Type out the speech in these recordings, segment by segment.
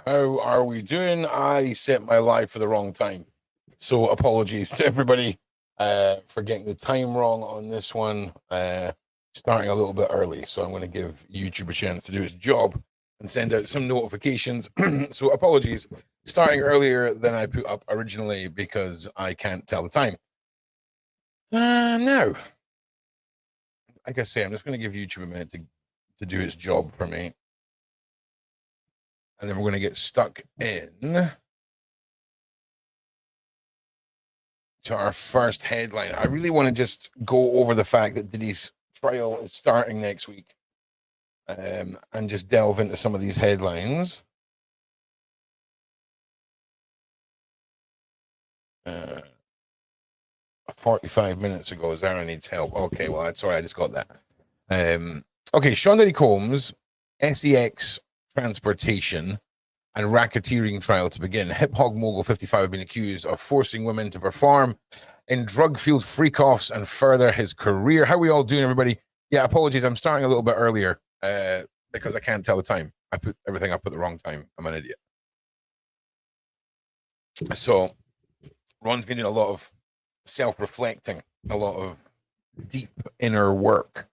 How are we doing? I set my live for the wrong time. So apologies to everybody for getting the time wrong on this one. Starting a little bit early. So I'm going to give YouTube a chance to do its job and send out some notifications. So apologies. Starting earlier than I put up originally because I can't tell the time. Now, like I say, I'm just going to give YouTube a minute to do its job for me. And then we're going to get stuck in to our first headline. I really want to just go over the fact that Diddy's trial is starting next week, and just delve into some of these headlines. 45 minutes ago, Zara needs help. Okay, well, that's all right. I just got that. Okay, Sean Diddy Combs, SEX transportation and racketeering trial to begin. Hip hop mogul 55 has been accused of forcing women to perform in drug-fueled freak-offs and further his career. How are we all doing, everybody? Yeah, apologies. I'm starting a little bit earlier because I can't tell the time. I put everything up at the wrong time. I'm an idiot. So Ron's been doing a lot of self-reflecting, a lot of deep inner work,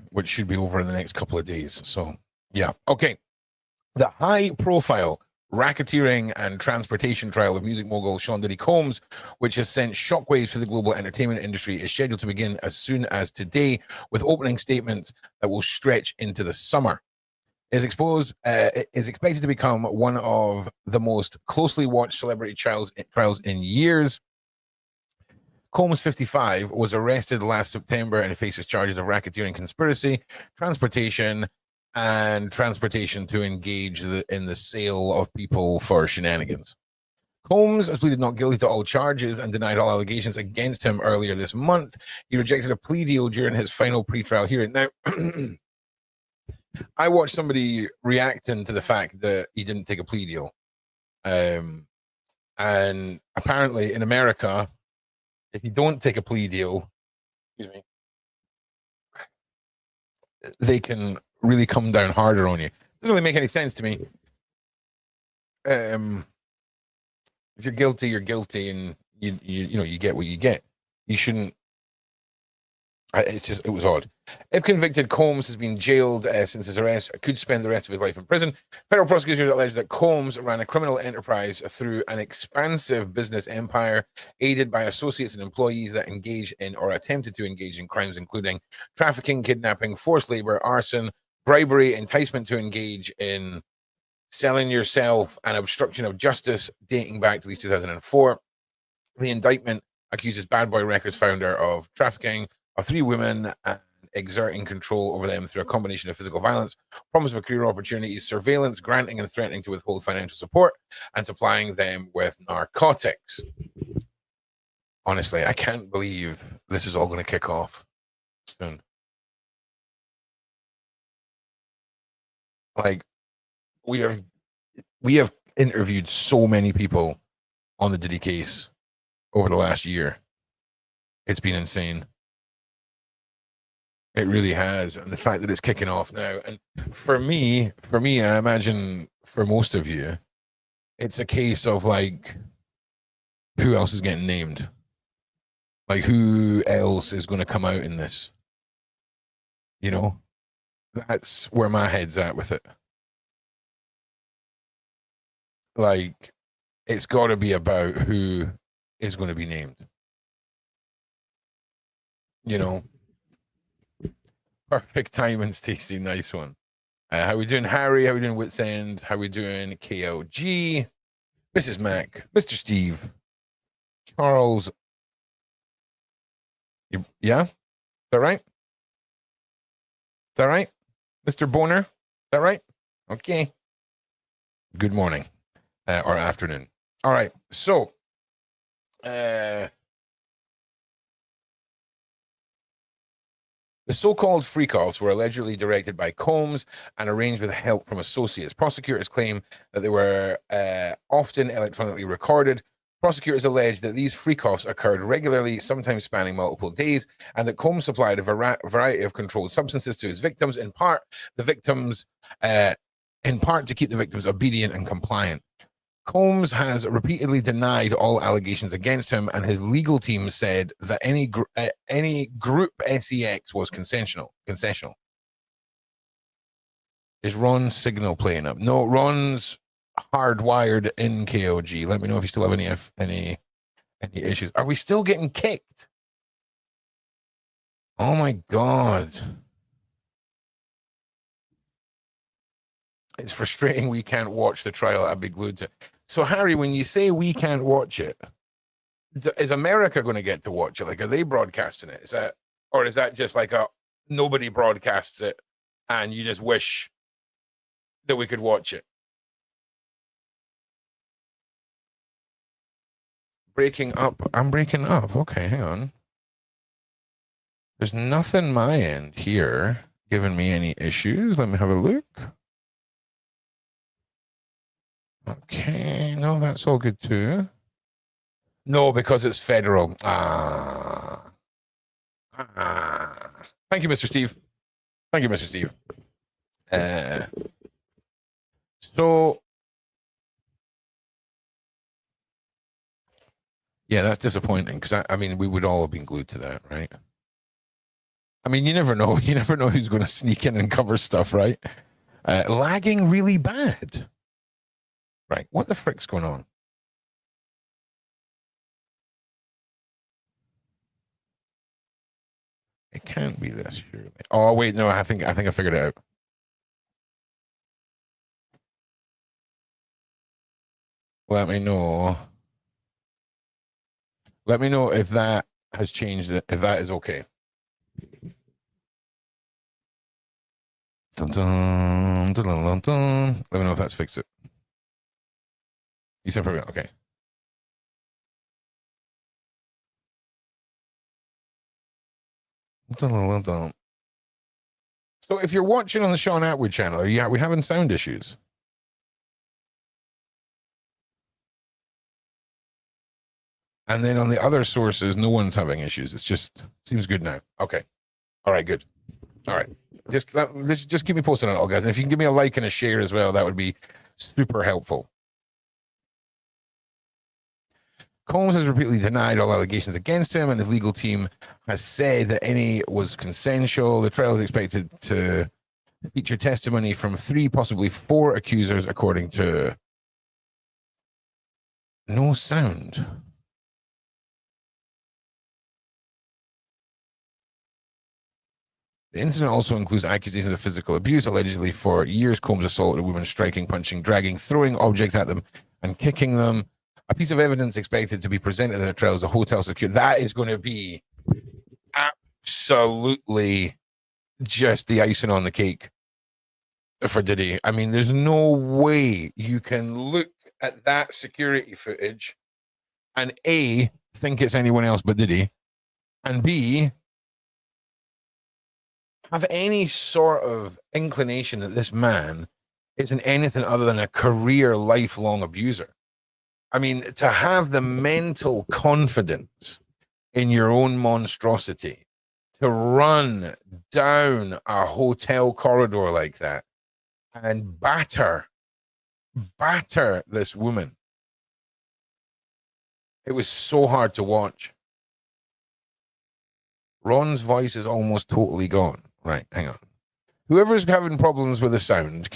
which should be over in the next couple of days. So, yeah. Okay. The high-profile racketeering and transportation trial of music mogul Sean Diddy Combs, which has sent shockwaves for the global entertainment industry, is scheduled to begin as soon as today, with opening statements that will stretch into the summer. It is expected to become one of the most closely watched celebrity trials in years. Combs, 55, was arrested last September and faces charges of racketeering, conspiracy, transportation to engage in the sale of people for shenanigans. Combs has pleaded not guilty to all charges and denied all allegations against him earlier this month. He rejected a plea deal during his final pretrial hearing. Now, I watched somebody reacting to the fact that he didn't take a plea deal. And apparently in America, if you don't take a plea deal, excuse me, they can really come down harder on you. Doesn't really make any sense to me. If you're guilty, you're guilty, and you get what you get. You shouldn't. It was odd. If convicted, Combs has been jailed since his arrest, could spend the rest of his life in prison. Federal prosecutors allege that Combs ran a criminal enterprise through an expansive business empire, aided by associates and employees that engaged in or attempted to engage in crimes including trafficking, kidnapping, forced labor, arson, bribery, enticement to engage in selling yourself, and obstruction of justice, dating back to at least 2004. The indictment accuses Bad Boy Records founder of trafficking of 3 women and exerting control over them through a combination of physical violence, promise of career opportunities, surveillance, granting and threatening to withhold financial support, and supplying them with narcotics. Honestly, I can't believe this is all going to kick off soon. Like, we have interviewed so many people on the Diddy case over the last year. It's been insane. It really has. And the fact that it's kicking off now. And for me, and I imagine for most of you, it's a case of like, who else is getting named? Like, who else is going to come out in this? You know, that's where my head's at with it. Like, it's got to be about who is going to be named. You know, perfect timing, Stacey. Nice one. How we doing, Harry? How we doing, Wits End? How we doing, KLG? Mrs. Mac, Mr. Steve, Charles. Yeah? Is that right? Is that right? Mr. Boner? Is that right? Okay. Good morning or afternoon. All right. So, the so-called freak-offs were allegedly directed by Combs and arranged with help from associates. Prosecutors claim that they were often electronically recorded. Prosecutors allege that these freak-offs occurred regularly, sometimes spanning multiple days, and that Combs supplied a variety of controlled substances to his victims. In part, the victims in part to keep the victims obedient and compliant. Combs has repeatedly denied all allegations against him, and his legal team said that any group sex was consensual. Is Ron's signal playing up? No, Ron's hardwired in KOG. Let me know if you still have any issues. Are we still getting kicked? Oh my God. It's frustrating we can't watch the trial. I'd be glued to. So, Harry, when you say we can't watch it, is America going to get to watch it? Like, are they broadcasting it? Or is that just like nobody broadcasts it and you just wish that we could watch it? Breaking up. I'm breaking up. Okay, hang on. There's nothing my end here giving me any issues. Let me have a look. Okay, no, that's all good too. No, because it's federal. Thank you, Mr. Steve. Thank you, Mr. Steve. So, yeah, that's disappointing because I mean, we would all have been glued to that, right? I mean, you never know. You never know who's going to sneak in and cover stuff, right? Lagging really bad. Right. What the frick's going on? It can't be this, surely. Oh, wait, no, I think I figured it out. Let me know. Let me know if that has changed it, if that is okay. Dun, dun, dun, dun, dun, dun. Let me know if that's fixed it. You said program. Okay. Dun, dun, dun, dun. So if you're watching on the Sean Atwood channel, are we having sound issues? And then on the other sources, no one's having issues. It's just seems good now. Okay. All right, good. All right. Just keep me posted on it all, guys. And if you can give me a like and a share as well, that would be super helpful. Combs has repeatedly denied all allegations against him, and his legal team has said that any was consensual. The trial is expected to feature testimony from 3, possibly 4 accusers, according to no sound. The incident also includes accusations of physical abuse. Allegedly, for years, Combs assaulted a woman, striking, punching, dragging, throwing objects at them, and kicking them. A piece of evidence expected to be presented in the trial is a hotel security. That is going to be absolutely just the icing on the cake for Diddy. I mean, there's no way you can look at that security footage and A, think it's anyone else but Diddy, and B, have any sort of inclination that this man isn't anything other than a career lifelong abuser. I mean, to have the mental confidence in your own monstrosity to run down a hotel corridor like that and batter this woman. It was so hard to watch. Ron's voice is almost totally gone. Right, hang on. Whoever's having problems with the sound,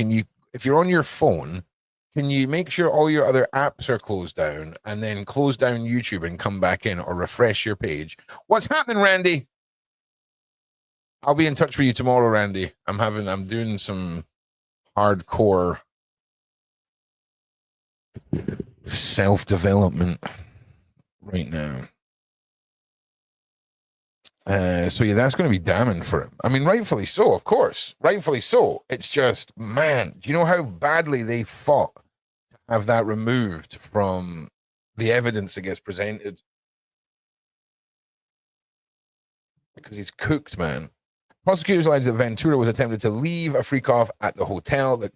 if you're on your phone, can you make sure all your other apps are closed down and then close down YouTube and come back in, or refresh your page? What's happening, Randy? I'll be in touch with you tomorrow, Randy. I'm doing some hardcore self-development right now. So yeah, that's going to be damning for him. I mean, rightfully so, of course. Rightfully so. It's just, man, do you know how badly they fought to have that removed from the evidence that gets presented? Because he's cooked, man. Prosecutors alleged that Ventura was attempted to leave a freak off at the hotel that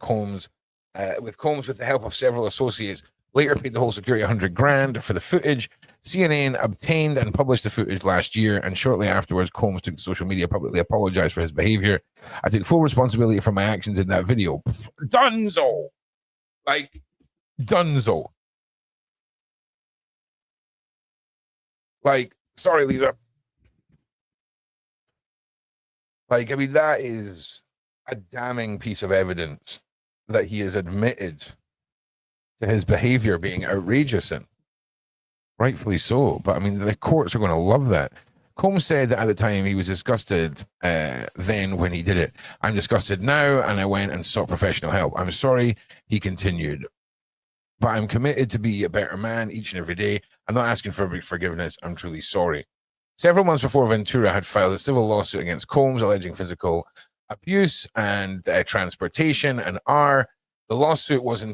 with the help of several associates, later paid the whole security 100 grand for the footage. CNN obtained and published the footage last year, and shortly afterwards, Combs took to social media, publicly apologized for his behavior. I take full responsibility for my actions in that video. Dunzo! Like, dunzo. Like, sorry, Lisa. Like, I mean, that is a damning piece of evidence that he has admitted to his behavior being outrageous, and rightfully so. But I mean, the courts are going to love that. Combs said that at the time he was disgusted then when he did it. I'm disgusted now, and I went and sought professional help. I'm sorry, he continued, but I'm committed to be a better man each and every day. I'm not asking for forgiveness. I'm truly sorry. Several months before, Ventura had filed a civil lawsuit against Combs alleging physical abuse and transportation. And the lawsuit was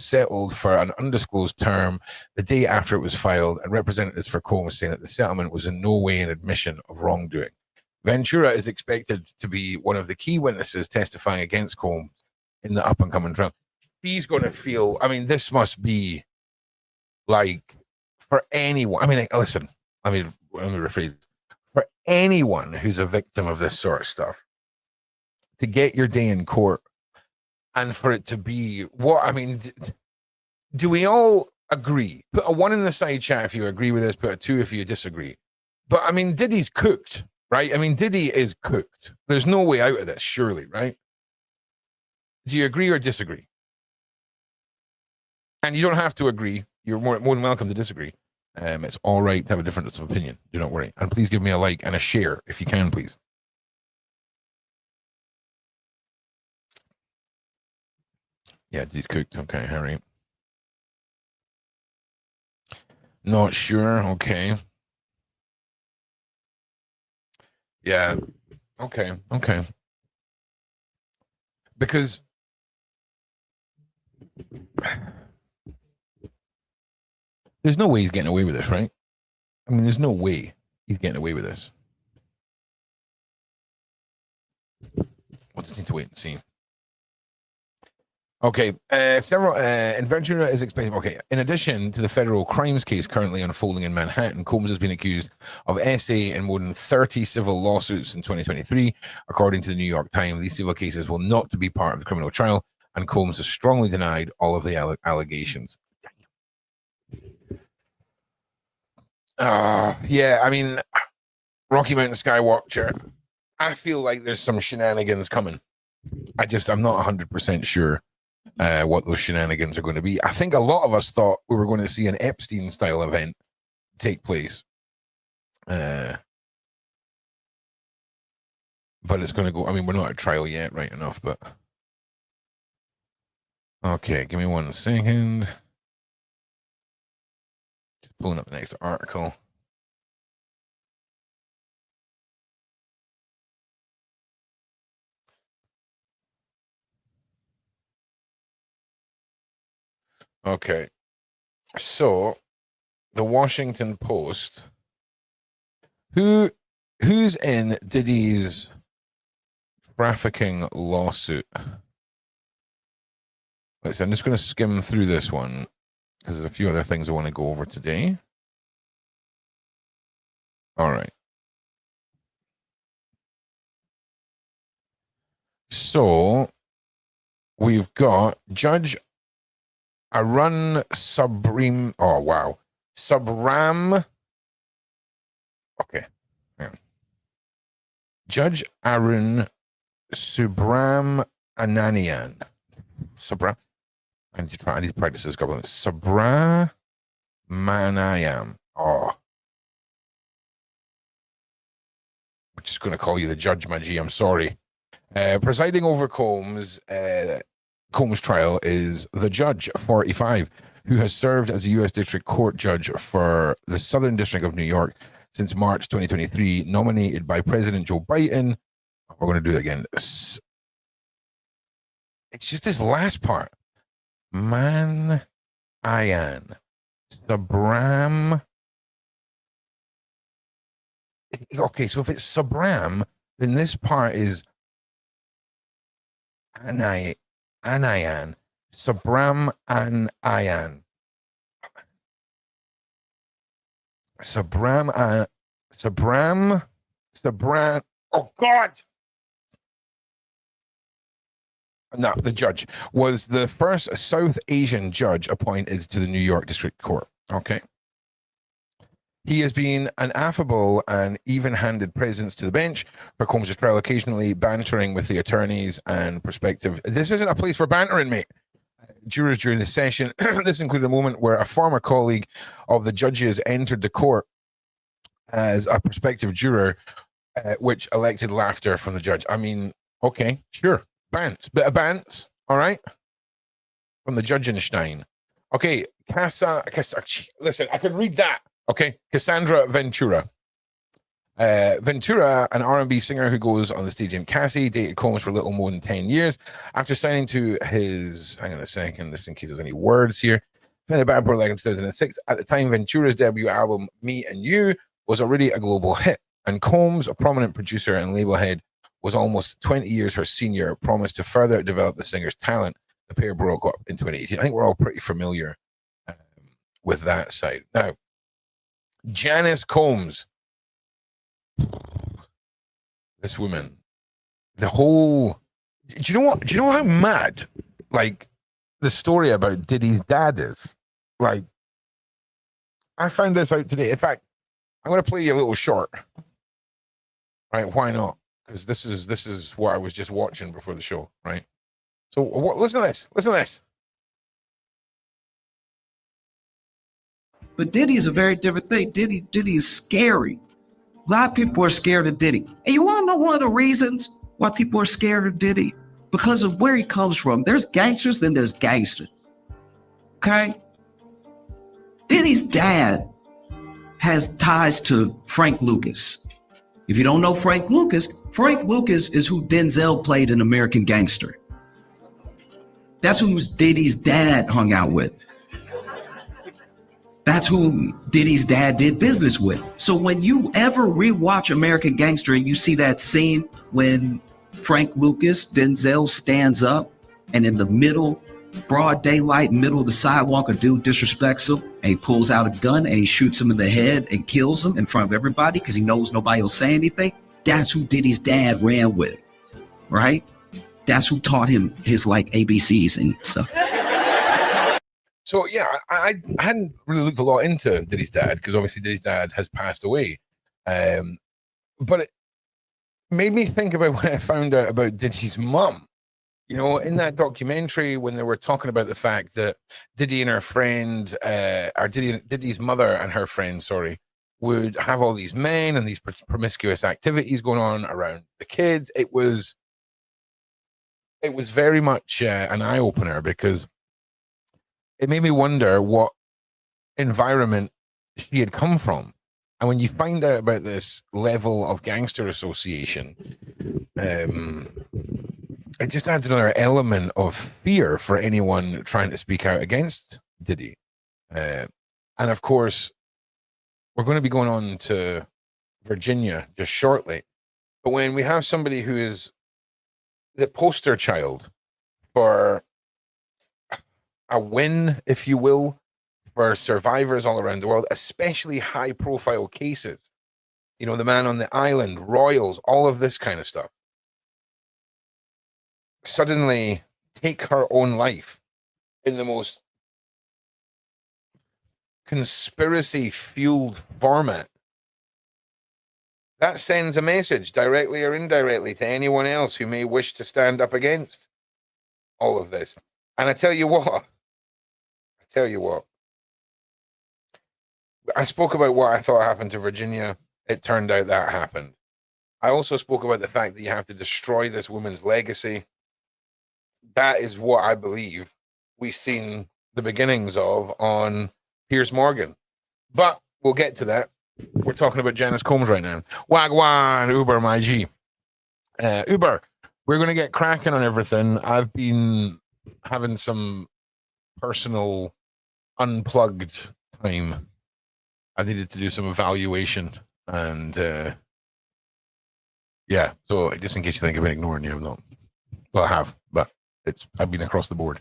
settled for an undisclosed term the day after it was filed, and representatives for Combs saying that the settlement was in no way an admission of wrongdoing. Ventura is expected to be one of the key witnesses testifying against Combs in the up-and-coming trial. He's going to feel, I mean, this must be like, for anyone, I mean, like, listen, let me rephrase. For anyone who's a victim of this sort of stuff, to get your day in court and for it to be what, I mean, do we all agree? Put a 1 in the side chat if you agree with this, put a 2 if you disagree. But I mean, Diddy's cooked, right? I mean, Diddy is cooked. There's no way out of this, surely, right? Do you agree or disagree? And you don't have to agree. You're more than welcome to disagree. It's all right to have a difference of opinion. Do not worry. And please give me a like and a share if you can, please. Yeah, he's cooked. Okay, all right. Not sure. Okay. Yeah. Okay. Okay. Because there's no way he's getting away with this, right? I mean, there's no way he's getting away with this. We'll just need to wait and see. Okay, Ventura is expecting. Okay, in addition to the federal crimes case currently unfolding in Manhattan, Combs has been accused of SA in more than 30 civil lawsuits in 2023, according to the New York Times. These civil cases will not be part of the criminal trial, and Combs has strongly denied all of the allegations. Yeah, I mean, Rocky Mountain Skywatcher, I feel like there's some shenanigans coming. I'm not 100% sure what those shenanigans are going to be. I think a lot of us thought we were going to see an Epstein style event take place. But it's going to go, I mean, we're not at trial yet, right enough, but okay, give me 1 second. Just pulling up the next article. Okay, so the Washington Post. Who's in Diddy's trafficking lawsuit? Let's see, I'm just going to skim through this one because there's a few other things I want to go over today. All right. So we've got Judge Arun Subram. Oh, wow. Subram. Okay. Yeah. Judge Arun Subram Ananian. Subram. I need to practice this couple of minutes. Subramaniam. Oh. I'm just going to call you the judge, Maji. I'm sorry. Presiding over Combs' trial is the judge, 45, who has served as a U.S. District Court judge for the Southern District of New York since March 2023, nominated by President Joe Biden. We're going to do it again. It's just this last part. Man Ayan. Sabram. Okay, so if it's Sabram, then this part is Anayan. Sabram Anayan. Sabram, oh God. No, the judge was the first South Asian judge appointed to the New York District Court. Okay. He has been an affable and even-handed presence to the bench for Combs' trial, occasionally bantering with the attorneys and prospective. This isn't a place for bantering, mate. Jurors during the session. This included a moment where a former colleague of the judges entered the court as a prospective juror, which elected laughter from the judge. I mean, okay, sure. Bants. Bit of bants. All right. From the Judgenstein. Okay. Listen, I can read that. Okay, Cassandra Ventura. Ventura, an R&B singer who goes on the stage named Cassie, dated Combs for a little more than 10 years. After signing to his, hang on a second, this in case there's any words here. Signed to Bad Boy in 2006. At the time, Ventura's debut album, Me and You, was already a global hit. And Combs, a prominent producer and label head, was almost 20 years her senior, promised to further develop the singer's talent. The pair broke up in 2018. I think we're all pretty familiar with that side. Now, Janice Combs, this woman, the whole, do you know how mad, like, the story about Diddy's dad is? Like, I found this out today. In fact, I'm going to play you a little short. Right? Why not? Because this is what I was just watching before the show, right? So listen to this. Listen to this. But Diddy is a very different thing. Diddy is scary. A lot of people are scared of Diddy. And you want to know one of the reasons why people are scared of Diddy? Because of where he comes from. There's gangsters, then there's gangsters. Okay? Diddy's dad has ties to Frank Lucas. If you don't know Frank Lucas is who Denzel played in American Gangster. That's who Diddy's dad hung out with. That's who Diddy's dad did business with. So when you ever rewatch American Gangster and you see that scene when Frank Lucas, Denzel stands up and in the middle, broad daylight, middle of the sidewalk, a dude disrespects him and he pulls out a gun and he shoots him in the head and kills him in front of everybody because he knows nobody will say anything. That's who Diddy's dad ran with, right? That's who taught him his like ABCs and stuff. So yeah, I hadn't really looked a lot into Diddy's dad because obviously Diddy's dad has passed away. But it made me think about when I found out about Diddy's mum. You know, in that documentary when they were talking about the fact that Diddy and her friend, or Diddy's mother and her friend, would have all these men and these promiscuous activities going on around the kids. It was very much an eye opener because it made me wonder what environment she had come from. And when you find out about this level of gangster association, it just adds another element of fear for anyone trying to speak out against Diddy. And of course, we're going to be going on to Virginia just shortly. But when we have somebody who is the poster child for a win, if you will, for survivors all around the world, especially high profile cases, you know, the man on the island, royals, all of this kind of stuff, suddenly take her own life in the most conspiracy fueled format. That sends a message directly or indirectly to anyone else who may wish to stand up against all of this. And I tell you what, I spoke about what I thought happened to Virginia. It turned out that happened. I also spoke about the fact that you have to destroy this woman's legacy. That is what I believe we've seen the beginnings of on Piers Morgan. But we'll get to that. We're talking about Janice Combs right now. Wagwan, Uber, my G. Uber, we're going to get cracking on everything. I've been having some personal unplugged time. I needed to do some evaluation and yeah, so just in case you think I've been ignoring you, I'm not. Well, I have, but I've been across the board.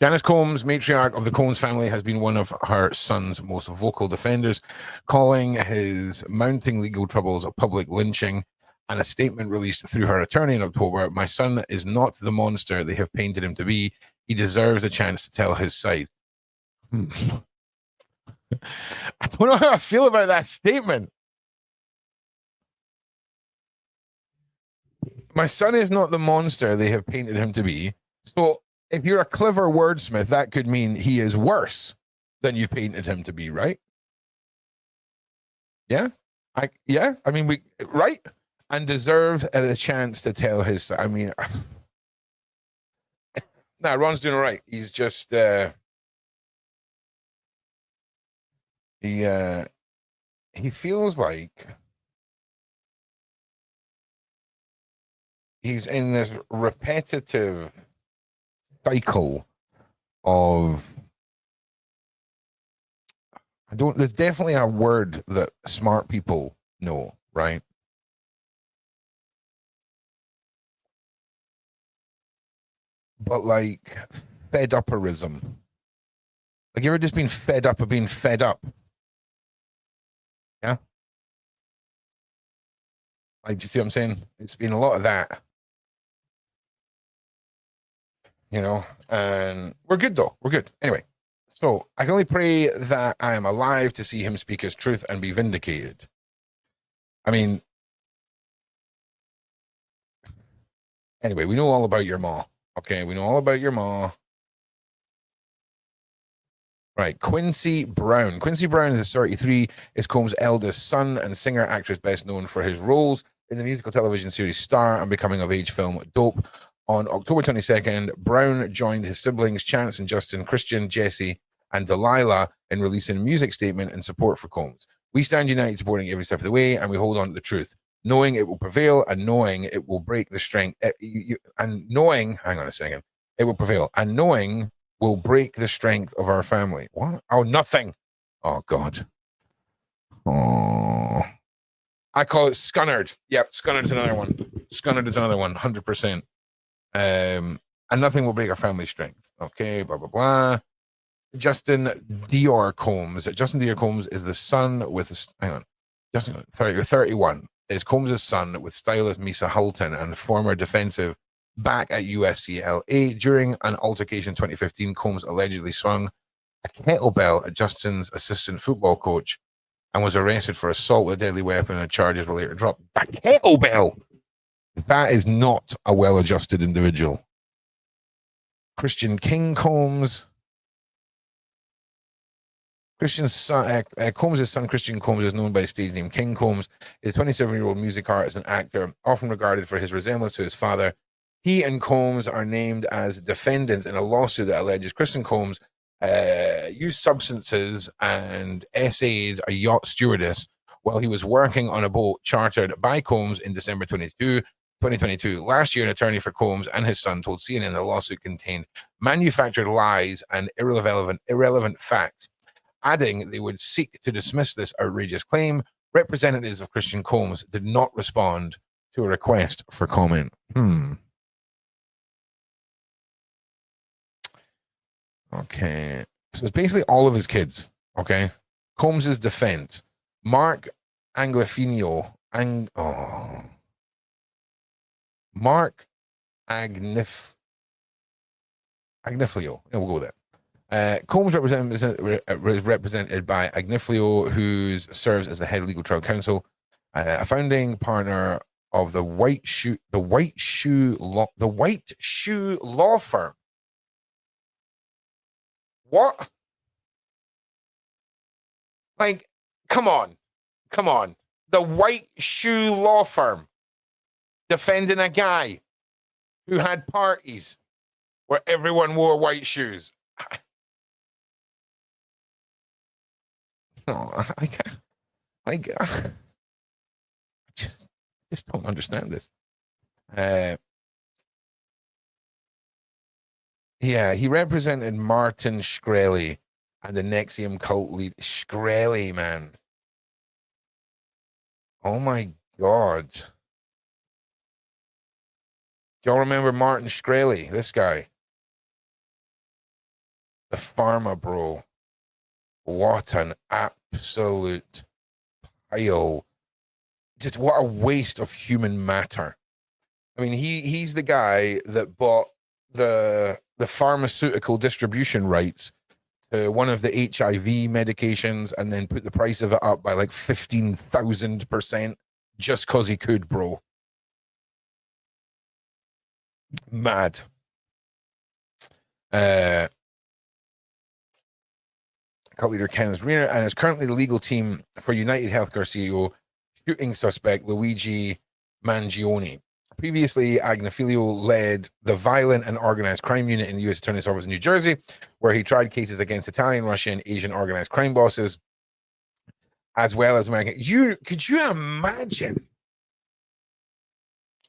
Janice Combs, matriarch of the Combs family, has been one of her son's most vocal defenders, calling his mounting legal troubles a public lynching. And a statement released through her attorney in October: "My son is not the monster they have painted him to be. He deserves a chance to tell his side." I don't know how I feel about that statement. My son is not the monster they have painted him to be. So if you're a clever wordsmith, that could mean he is worse than you've painted him to be, right? Yeah. I mean, right? And deserves a chance to tell his, I mean, nah, Ron's doing all right. He's just, he feels like he's in this repetitive cycle of, there's definitely a word that smart people know, right? But like fed uperism. Like, you ever just been fed up of being fed up? Yeah. Like, do you see what I'm saying? It's been a lot of that. You know, and we're good though. We're good. Anyway, so I can only pray that I am alive to see him speak his truth and be vindicated. I mean, anyway, we know all about your ma. Okay, we know all about your ma. Right, Quincy Brown. Quincy Brown is 33, is Combs' eldest son and singer, actress best known for his roles in the musical television series Star and becoming of age film Dope. On October 22nd, Brown joined his siblings Chance and Justin, Christian, Jesse, and Delilah in releasing a music statement in support for Combs. "We stand united, supporting every step of the way, and we hold on to the truth, knowing it will prevail and knowing it will break the strength, and knowing, hang on a second, it will prevail, and knowing will break the strength of our family." What? Oh, nothing. Oh, God. Oh. I call it Scunnered. Yep, Scunnered's another one. Scunnered is another one, 100%. And nothing will break our family strength. Okay, blah, blah, blah. Justin Dior Combs. Justin Dior Combs is the son with, hang on, Justin, 31, is Combs' son with stylist Misa Hulton and former defensive back at USCLA. During an altercation in 2015, Combs allegedly swung a kettlebell at Justin's assistant football coach and was arrested for assault with a deadly weapon, and charges were later dropped. A kettlebell! That is not a well-adjusted individual. Christian King Combs. Combs' son, Christian Combs, is known by his stage name King Combs. Is a 27-year-old music artist and actor, often regarded for his resemblance to his father. He and Combs are named as defendants in a lawsuit that alleges Christian Combs used substances and essayed a yacht stewardess while he was working on a boat chartered by Combs in December 2022. Last year, an attorney for Combs and his son told CNN the lawsuit contained manufactured lies and irrelevant facts, adding they would seek to dismiss this outrageous claim. Representatives of Christian Combs did not respond to a request for comment. Okay. So it's basically all of his kids. Okay. Combs' defense. Mark Agnifilo. Mark Agnifilo. Yeah, we'll go with that. Combs is represented by Agnifilo, who serves as the head legal trial counsel, a founding partner of the White Shoe Law Firm. What? Like, come on. The White Shoe Law Firm defending a guy who had parties where everyone wore white shoes. No, I can't. Like, I just don't understand this. Yeah, he represented Martin Shkreli and the Nexium cult lead. Shkreli, man. Oh my God. Do y'all remember Martin Shkreli? This guy. The pharma bro. What an absolute pile. Just what a waste of human matter. I mean, he's the guy that bought the pharmaceutical distribution rights to one of the HIV medications and then put the price of it up by like 15,000% just because he could, bro. Mad. Cult leader Kenneth Rayner and is currently the legal team for United Healthcare CEO shooting suspect Luigi Mangione. Previously, Agnifilo led the violent and organized crime unit in the U.S. Attorney's Office in New Jersey, where he tried cases against Italian, Russian, Asian organized crime bosses, as well as American. Could you imagine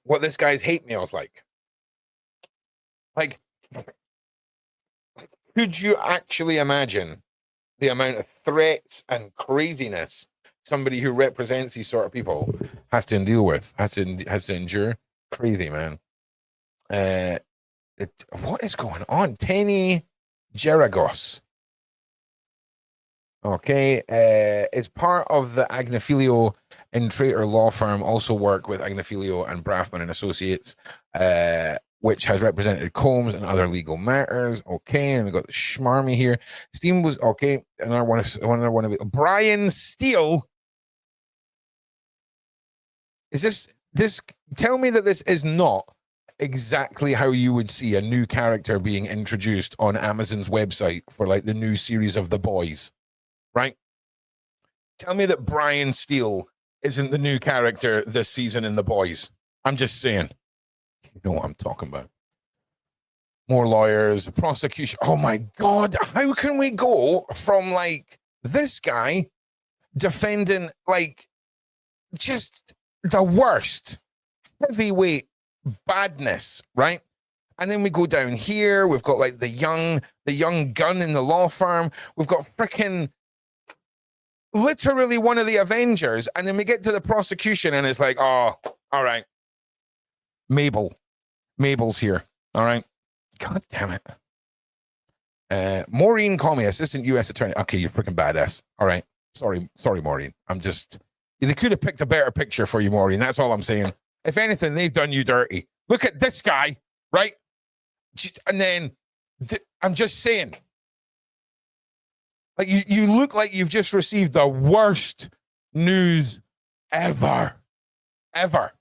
what this guy's hate mail's like? Like, could you actually imagine the amount of threats and craziness somebody who represents these sort of people has to deal with, has to endure? Crazy, man. What is going on? Tenny Geragos. Okay, it's part of the Agnifilo and Traitor law firm. Also work with Agnifilo and Braffman and Associates, which has represented Combs and other legal matters. Okay, and we got the Schmarmy here. Steam was okay. Another one of it. Brian Steele. Is this? Tell me that this is not exactly how you would see a new character being introduced on Amazon's website for like the new series of The Boys, right? Tell me that Brian Steele isn't the new character this season in The Boys. I'm just saying. You know what I'm talking about. More lawyers, prosecution. Oh my God. How can we go from like this guy defending like just the worst heavyweight badness, right? And then we go down here. We've got like the young gun in the law firm. We've got freaking literally one of the Avengers. And then we get to the prosecution and it's like, oh, all right. Mabel's here. All right. God damn it. Maureen Comey, assistant U.S. attorney. Okay, you're freaking badass. All right. Sorry, Maureen. They could have picked a better picture for you, Maureen. That's all I'm saying. If anything, they've done you dirty. Look at this guy, right? And then I'm just saying, like you look like you've just received the worst news ever. God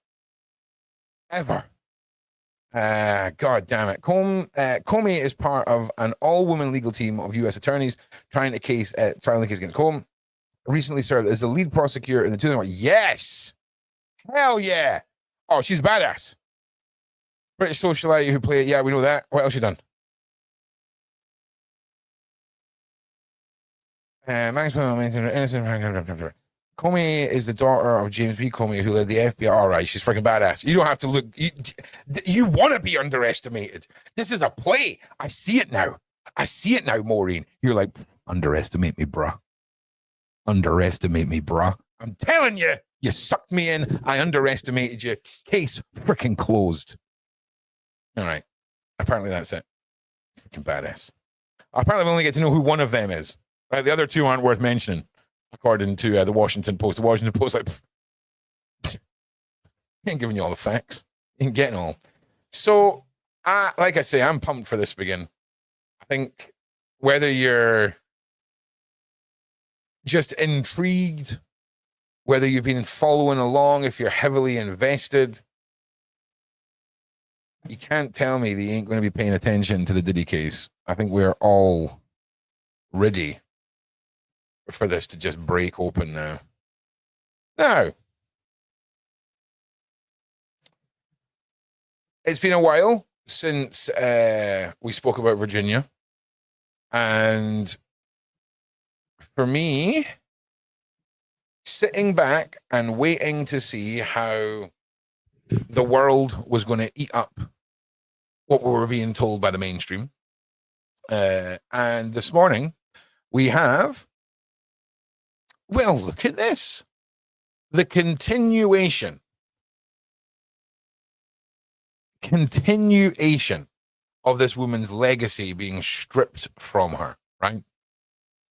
damn it. Comey is part of an all-woman legal team of U.S. attorneys trying the case against Comey. Recently served as the lead prosecutor in the 2001. Yes! Hell yeah! Oh, she's badass. British socialite who played, yeah, we know that. What else she done? Comey is the daughter of James B. Comey, who led the FBI. All right, she's freaking badass. You don't have to look. You want to be underestimated. This is a play. I see it now, Maureen. You're like, underestimate me, bruh. Underestimate me, bruh. I'm telling you, you sucked me in. I underestimated you. Case freaking closed. All right. Apparently that's it. Freaking badass. Apparently we only get to know who one of them is. Right? The other two aren't worth mentioning, according to the Washington Post. The Washington Post, like, ain't giving you all the facts. Ain't getting all. So, like I say, I'm pumped for this to begin. I think whether you're just intrigued, whether you've been following along, if you're heavily invested, you can't tell me that you ain't going to be paying attention to the Diddy case. I think we're all ready for this to just break open now. Now, it's been a while since we spoke about Virginia. And for me, sitting back and waiting to see how the world was going to eat up what we were being told by the mainstream. And this morning, we have, well, look at this. The continuation of this woman's legacy being stripped from her, right?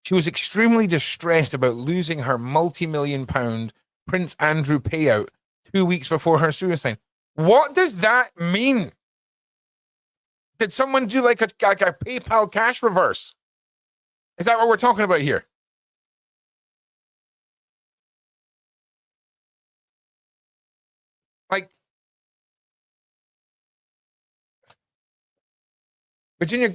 She was extremely distressed about losing her multi-million-pound Prince Andrew payout 2 weeks before her suicide. What does that mean? Did someone do like a PayPal cash reverse? Is that what we're talking about here? Like, Virginia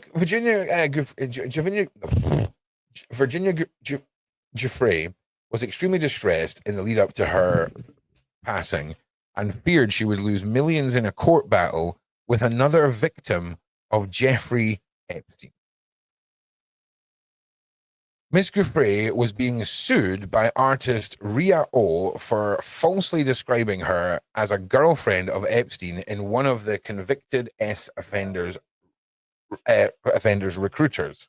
Giuffre was extremely distressed in the lead up to her passing and feared she would lose millions in a court battle with another victim of Jeffrey Epstein. Miss Giuffre was being sued by artist Ria O for falsely describing her as a girlfriend of Epstein in one of the convicted offenders recruiters.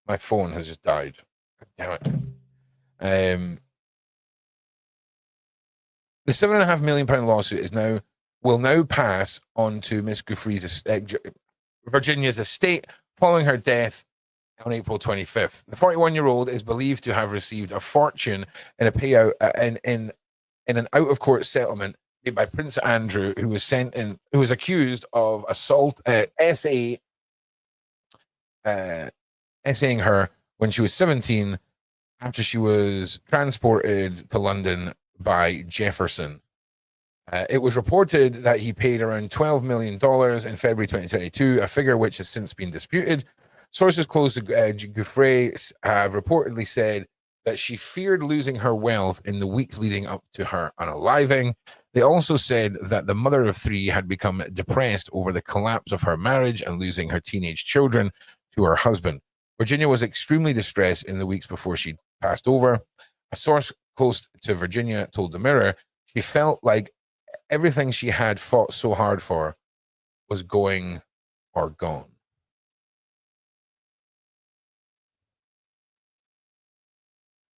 My phone has just died. Damn it. The £7.5 million lawsuit will now pass on to Miss Giuffre's Virginia's estate following her death on April 25th. The 41-year-old is believed to have received a fortune in a payout in an out-of-court settlement made by Prince Andrew, who was accused of assault, essaying her when she was 17 after she was transported to London by Jefferson. It was reported that he paid around $12 million in February 2022, a figure which has since been disputed. Sources close to Giuffre have reportedly said that she feared losing her wealth in the weeks leading up to her unaliving. They also said that the mother of three had become depressed over the collapse of her marriage and losing her teenage children to her husband. Virginia was extremely distressed in the weeks before she passed over. A source close to Virginia told the Mirror she felt like everything she had fought so hard for was going or gone.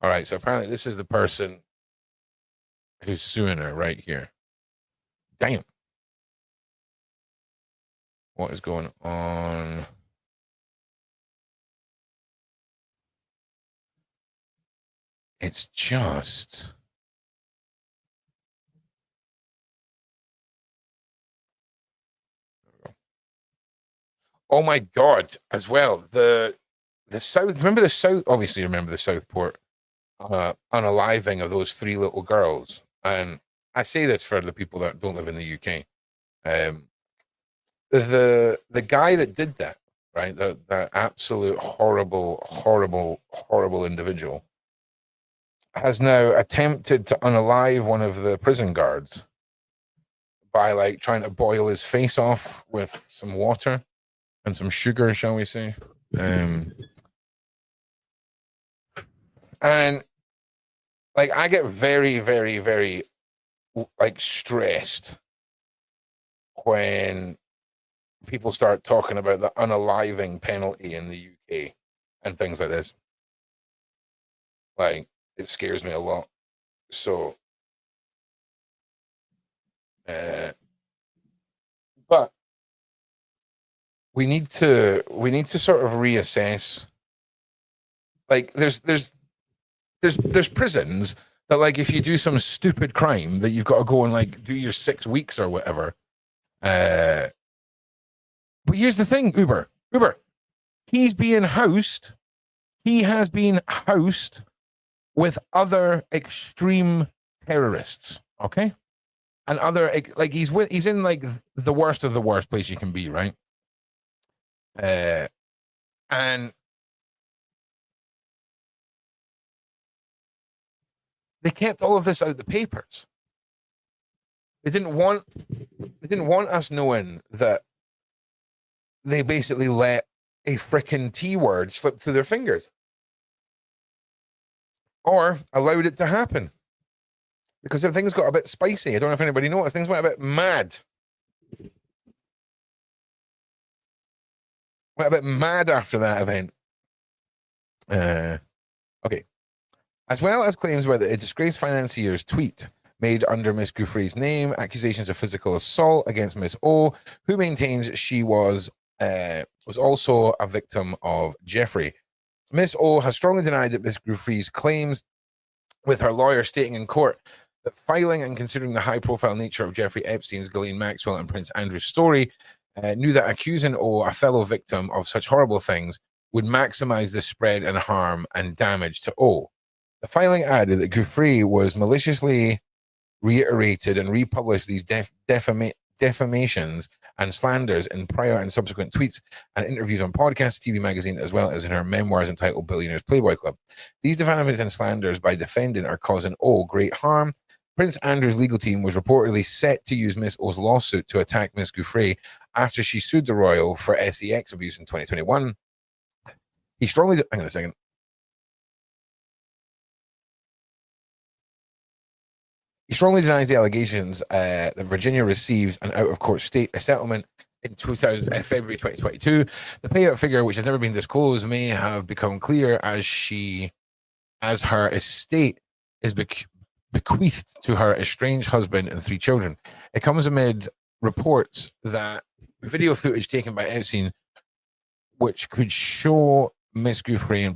All right, so apparently this is the person who's suing her right here. Damn. What is going on? It's just... Oh my God, as well. The South, remember the South, obviously remember the Southport unaliving of those three little girls. And I say this for the people that don't live in the UK. The guy that did that, right? The absolute horrible individual has now attempted to unalive one of the prison guards by like trying to boil his face off with some water and some sugar, shall we say. And like I get very like stressed when people start talking about the unaliving penalty in the UK and things like this. Like it scares me a lot. So but we need to sort of reassess. Like there's prisons that like if you do some stupid crime that you've got to go and like do your 6 weeks or whatever. But here's the thing, Uber, he has been housed with other extreme terrorists, okay? And other like he's in like the worst of the worst place you can be, right? And they kept all of this out of the papers. They didn't want us knowing that they basically let a frickin' T word slip through their fingers. Or allowed it to happen. Because things got a bit spicy. I don't know if anybody noticed. Things went a bit mad. Went a bit mad after that event. Okay. As well as claims by the disgraced financier's tweet, made under Miss Giuffre's name, accusations of physical assault against Miss O, who maintains she was also a victim of Giuffre. Miss O has strongly denied that Miss Giuffre's claims, with her lawyer stating in court that filing and considering the high-profile nature of Jeffrey Epstein's, Ghislaine Maxwell, and Prince Andrew's story, knew that accusing O, a fellow victim of such horrible things, would maximize the spread and harm and damage to O. The filing added that Giuffre was maliciously reiterated and republished these defamations and slanders in prior and subsequent tweets and interviews on podcasts, TV magazine, as well as in her memoirs entitled Billionaires Playboy Club. These defamations and slanders by defendant are causing O great harm. Prince Andrew's legal team was reportedly set to use Miss O's lawsuit to attack Miss Giuffre after she sued the royal for sex abuse in 2021. He strongly... hang on a second. He strongly denies the allegations that Virginia received an out-of-court settlement in February 2022. The payout figure, which has never been disclosed, may have become clear as her estate is bequeathed to her estranged husband and 3 children. It comes amid reports that video footage taken by Epstein, which could show Miss Giuffre and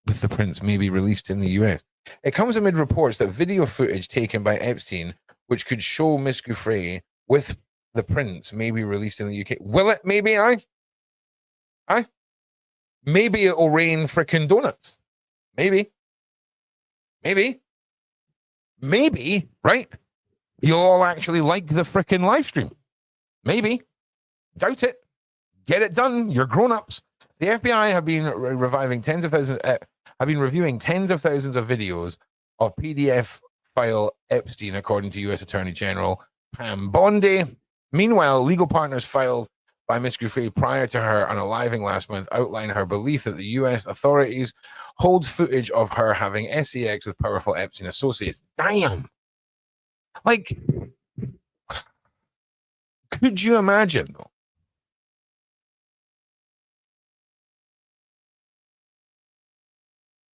the prince may be released in the US. It comes amid reports that video footage taken by Epstein, which could show Miss Giuffre with the prince, may be released in the UK. Will it? Maybe maybe it'll rain frickin' donuts. Maybe, right? You'll all actually like the frickin' live stream. Maybe. Doubt it. Get it done. You're grown-ups. The FBI have been reviewing tens of thousands of videos of PDF file Epstein, according to U.S. Attorney General Pam Bondi. Meanwhile, legal partners filed by Ms. Giuffre prior to her unaliving last month outline her belief that the U.S. authorities hold footage of her having sex with powerful Epstein associates. Damn! Like, could you imagine, though?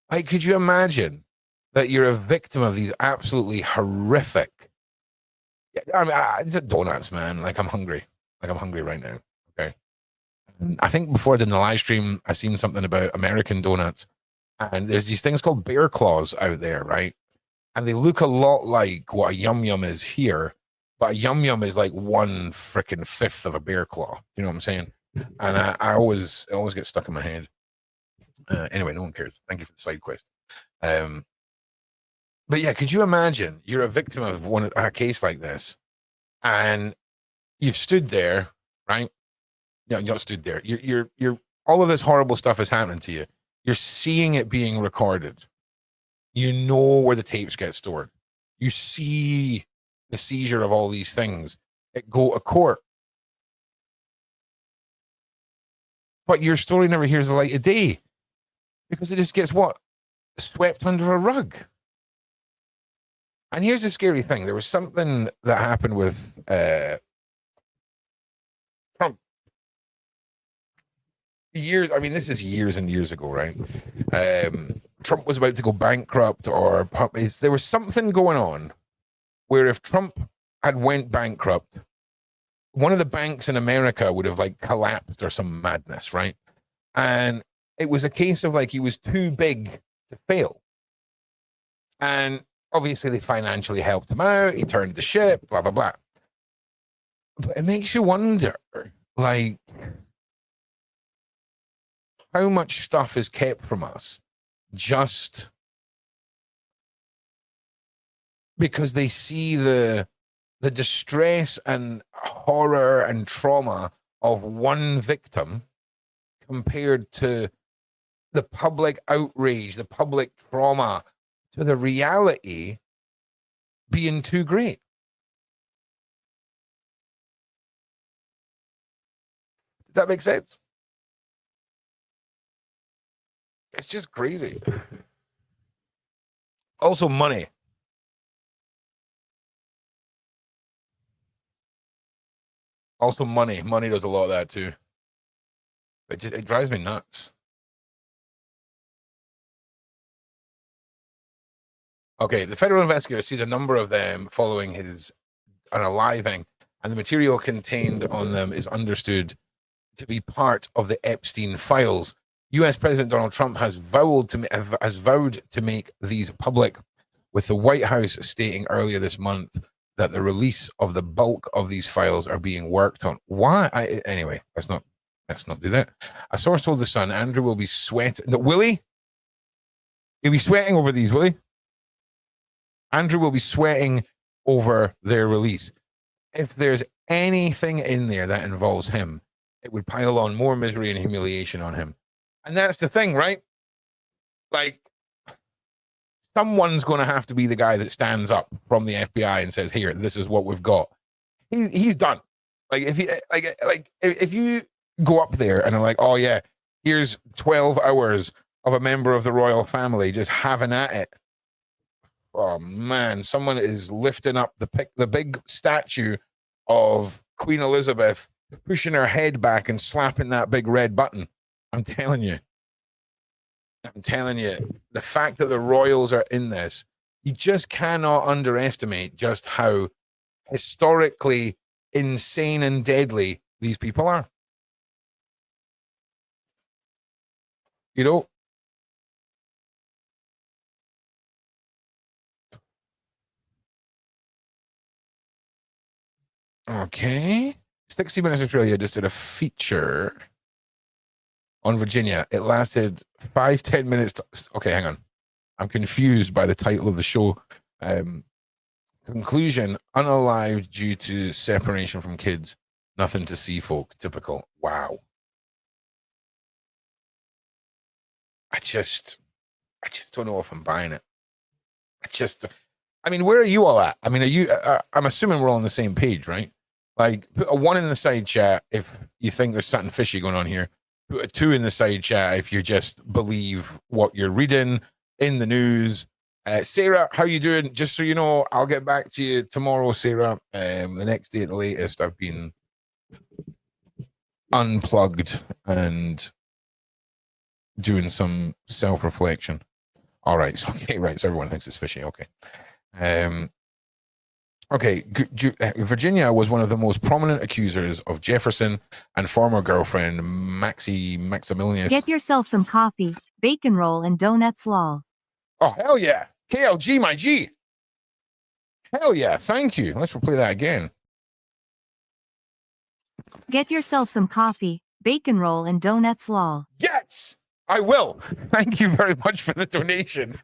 Like, could you imagine that you're a victim of these absolutely horrific... I mean, it's donuts, man. Like, I'm hungry. Like, I'm hungry right now. Okay. And I think before I did the live stream, I seen something about American donuts. And there's these things called bear claws out there, right? And they look a lot like what a yum yum is here. But a yum yum is like 1/5 of a bear claw. You know what I'm saying? And I always get stuck in my head. Anyway, no one cares. Thank you for the side quest. But yeah, could you imagine you're a victim of a case like this, and you've stood there, right? No, you're not stood there. You're all of this horrible stuff is happening to you. You're seeing it being recorded. You know where the tapes get stored. You see the seizure of all these things. It go to court. But your story never hears the light of day. Because it just gets what? Swept under a rug. And here's the scary thing. There was something that happened with Trump. This is years and years ago, right? Trump was about to go bankrupt, or there was something going on where if Trump had went bankrupt, one of the banks in America would have like collapsed or some madness, right? And it was a case of like he was too big to fail. And obviously they financially helped him out. He turned the ship, blah, blah, blah. But it makes you wonder, like, how much stuff is kept from us just because they see the distress and horror and trauma of one victim compared to the public outrage, the public trauma, to the reality being too great. Does that make sense? It's just crazy. Also, money. Also, money. Money does a lot of that too. It drives me nuts. Okay, the federal investigator sees a number of them following his unaliving, and the material contained on them is understood to be part of the Epstein files. U.S. President Donald Trump has vowed to make these public, with the White House stating earlier this month that the release of the bulk of these files are being worked on. Why? Anyway, let's not do that. A source told The Sun Andrew will be sweating. Will he? He'll be sweating over these, will he? Andrew will be sweating over their release. If there's anything in there that involves him, it would pile on more misery and humiliation on him. And that's the thing, right? Like, someone's going to have to be the guy that stands up from the FBI and says, "Here, this is what we've got." He's done. Like, if you go up there and are like, "Oh yeah, here's 12 hours of a member of the royal family just having at it." Oh man, someone is lifting up the big statue of Queen Elizabeth, pushing her head back and slapping that big red button. I'm telling you, the fact that the royals are in this, you just cannot underestimate just how historically insane and deadly these people are. You know? Okay. 60 Minutes Australia just did a feature on Virginia. It lasted 5-10 minutes. Okay, hang on. I'm confused by the title of the show. Conclusion: unalived due to separation from kids. Nothing to see, folk. Typical. Wow. I just don't know if I'm buying it. I mean, where are you all at? I mean, are you? I'm assuming we're all on the same page, right? Like, put a 1 in the side chat if you think there's something fishy going on here. Put a 2 in the side chat if you just believe what you're reading in the news. Sarah, how you doing? Just so you know, I'll get back to you tomorrow, Sarah. The next day at the latest. I've been unplugged and doing some self-reflection. All right. So, okay, right. So everyone thinks it's fishy. Okay. Okay, Virginia was one of the most prominent accusers of Jefferson and former girlfriend Maximilian. Get yourself some coffee, bacon roll, and donuts, lol. Oh, hell yeah. KLG, my G. Hell yeah. Thank you. Let's replay that again. Get yourself some coffee, bacon roll, and donuts, lol. Yes, I will. Thank you very much for the donation.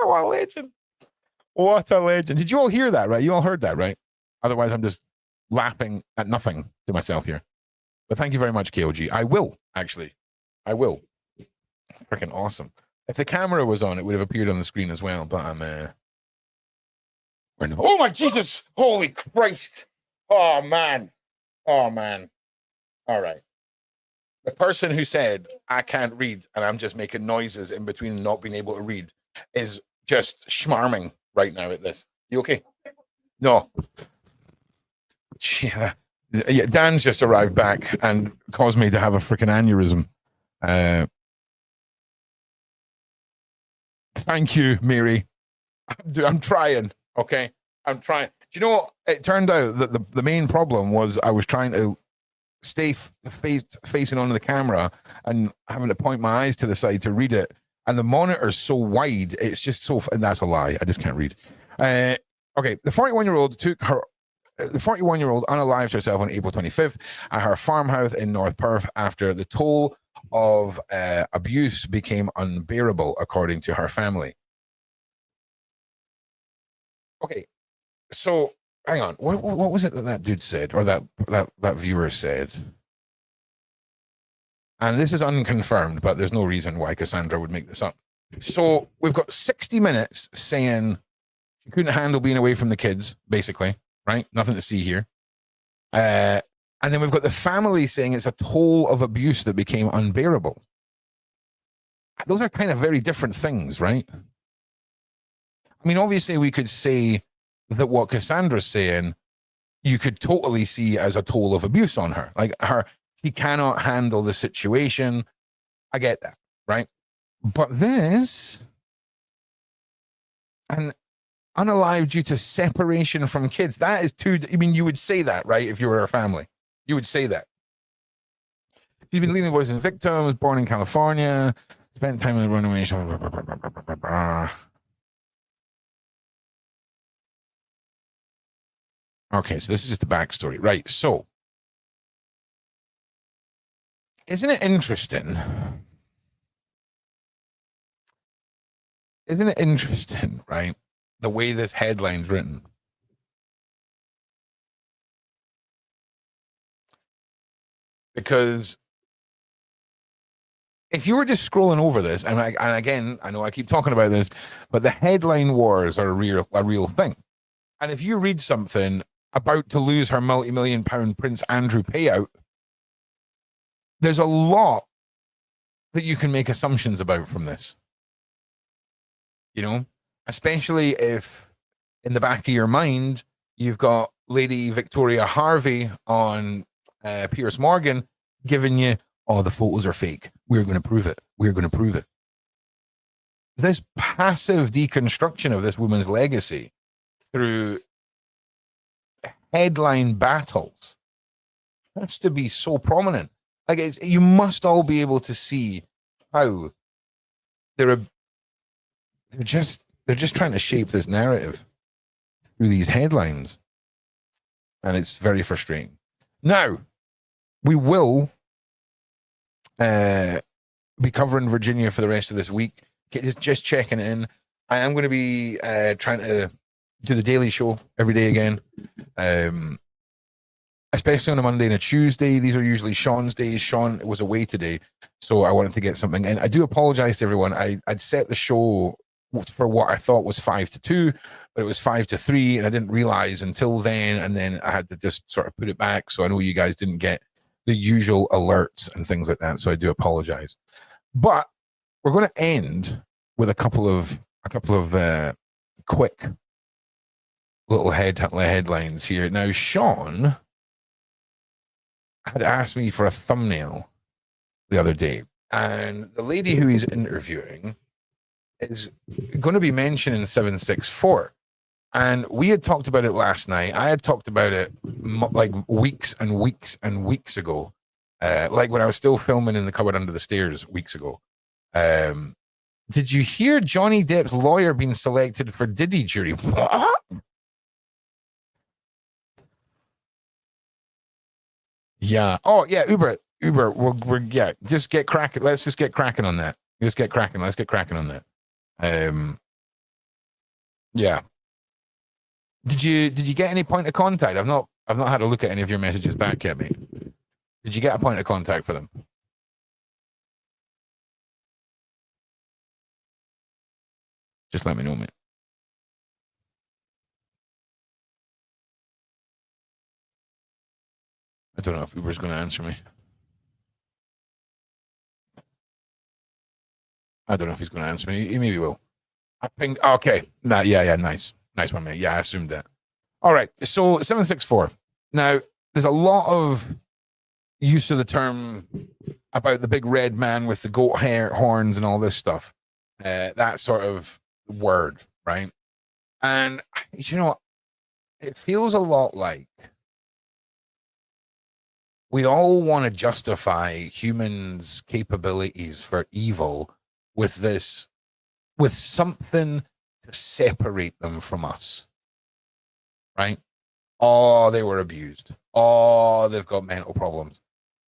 What a legend. What a legend. Did you all hear that, right? You all heard that, right? Otherwise, I'm just laughing at nothing to myself here. But thank you very much, KOG. I will, actually. I will. Freaking awesome. If the camera was on, it would have appeared on the screen as well, but I'm... Oh, my Jesus! Holy Christ! Oh, man. Oh, man. All right. The person who said, I can't read, and I'm just making noises in between not being able to read, is just schmarming right now at this. You okay? No. Yeah. Dan's just arrived back and caused me to have a freaking aneurysm. Thank you, Mary. I'm trying. Okay. I'm trying. Do you know what? It turned out that the main problem was I was trying to stay facing onto the camera and having to point my eyes to the side to read it. And the monitor's so wide, it's just so... And that's a lie. I just can't read. Okay. The 41-year-old unalived herself on April 25th at her farmhouse in North Perth after the toll of abuse became unbearable, according to her family. Okay. So, hang on. What was it that dude said, or that viewer said? And this is unconfirmed, but there's no reason why Cassandra would make this up. So we've got 60 minutes saying she couldn't handle being away from the kids, basically, right? Nothing to see here. And then we've got the family saying it's a toll of abuse that became unbearable. Those are kind of very different things, right? I mean, obviously we could say that what Cassandra's saying, you could totally see as a toll of abuse on her. Like she cannot handle the situation. I get that, right? But this And unalive due to separation from kids. That is too, I mean, you would say that, right? If you were a family, you would say that. He's been leading voices and victims, born in California, spent time in the runaway. Okay, so this is just the backstory. Right, so isn't it interesting? Isn't it interesting, right? The way this headline's written. Because if you were just scrolling over this, and again, I know I keep talking about this, but the headline wars are a real thing. And if you read something about to lose her multi-million-pound Prince Andrew payout, there's a lot that you can make assumptions about from this. You know, especially if in the back of your mind, you've got Lady Victoria Harvey on Piers Morgan giving you, oh, the photos are fake. We're going to prove it. We're going to prove it. This passive deconstruction of this woman's legacy through headline battles has to be so prominent. Like, you must all be able to see how they're just trying to shape this narrative through these headlines, and it's very frustrating. Now, we will be covering Virginia for the rest of this week. Just checking in. I am going to be trying to do the daily show every day again, especially on a Monday and a Tuesday. These are usually Sean's days. Sean was away today, so I wanted to get something in. I do apologize to everyone. I'd set the show for what I thought was 5 to 2, but it was 5 to 3, and I didn't realize until then, and then I had to just sort of put it back. So I know you guys didn't get the usual alerts and things like that, so I do apologize. But we're going to end with a couple of quick little headlines here. Now, Sean had asked me for a thumbnail the other day, and the lady who he's interviewing is going to be mentioned in 764. And we had talked about it last night. I had talked about it like weeks and weeks and weeks ago, like when I was still filming in the cupboard under the stairs weeks ago. Did you hear Johnny Depp's lawyer being selected for Diddy jury? What? Yeah. Oh, yeah. Uber. We're yeah. Just get cracking. Let's just get cracking on that. Let's get cracking on that. Yeah. Did you get any point of contact? I've not had a look at any of your messages back yet, mate. Did you get a point of contact for them? Just let me know, mate. I don't know if Uber's going to answer me. I don't know if he's going to answer me. He maybe will. I think. Okay. Nah, yeah. Nice one, mate. Yeah, I assumed that. All right. So 764. Now, there's a lot of use of the term about the big red man with the goat hair, horns, and all this stuff. That sort of word, right? And you know, it feels a lot like we all want to justify humans' capabilities for evil with something to separate them from us, right? Oh, they were abused. Oh, they've got mental problems.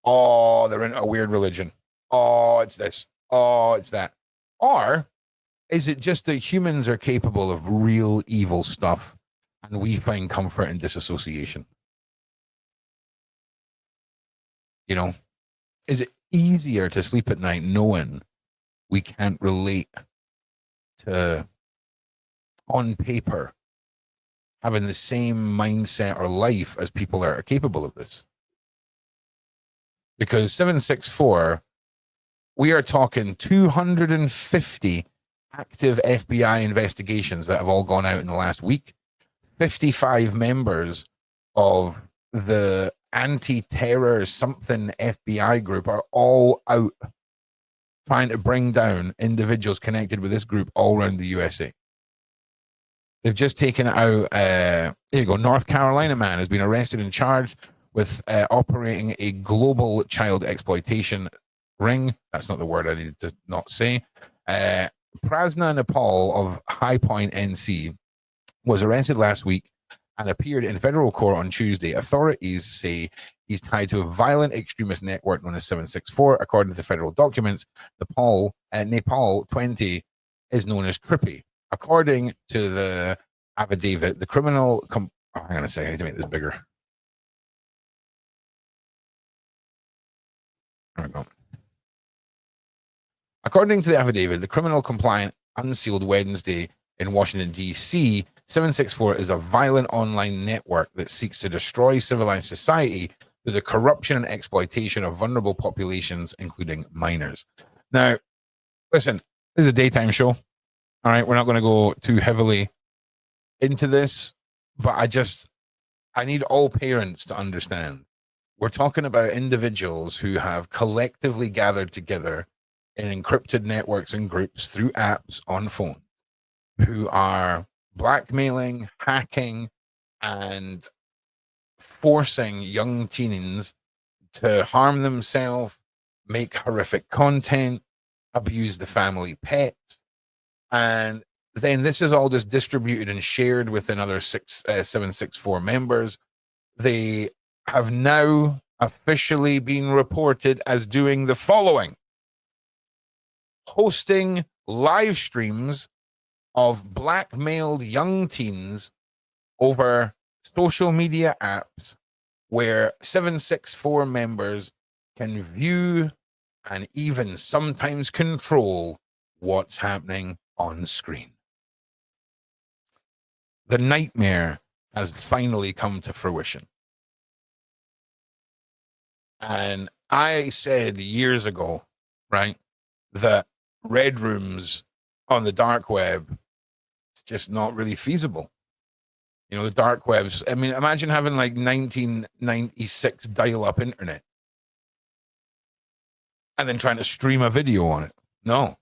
Oh, they're in a weird religion. Oh, it's this. Oh, it's that. Or is it just that humans are capable of real evil stuff and we find comfort in disassociation? You know, is it easier to sleep at night knowing we can't relate to, on paper, having the same mindset or life as people that are capable of this? Because 764, we are talking 250 active FBI investigations that have all gone out in the last week. 55 members of the anti-terror something FBI group are all out trying to bring down individuals connected with this group all around the USA. They've just taken out, there you go, North Carolina man has been arrested and charged with operating a global child exploitation ring. That's not the word I needed to not say. Prasna Nepal of High Point, NC, was arrested last week and appeared in federal court on Tuesday. Authorities say he's tied to a violent extremist network known as 764. According to federal documents, Nepal 20 is known as Trippy. According to the affidavit, the criminal... hang on a second, I need to make this bigger. There we go. According to the affidavit, the criminal complaint unsealed Wednesday in Washington, D.C., 764 is a violent online network that seeks to destroy civilized society through the corruption and exploitation of vulnerable populations, including minors. Now, listen, this is a daytime show. All right, we're not going to go too heavily into this, but I need all parents to understand. We're talking about individuals who have collectively gathered together in encrypted networks and groups through apps on phone, who are blackmailing, hacking, and forcing young teens to harm themselves, make horrific content, abuse the family pets. And then this is all just distributed and shared with another 764 members. They have now officially been reported as doing the following: hosting live streams of blackmailed young teens over social media apps where 764 members can view and even sometimes control what's happening on screen. The nightmare has finally come to fruition. And I said years ago, right, that red rooms on the dark web, it's just not really feasible. You know, the dark webs, I mean, imagine having like 1996 dial-up internet and then trying to stream a video on it. No.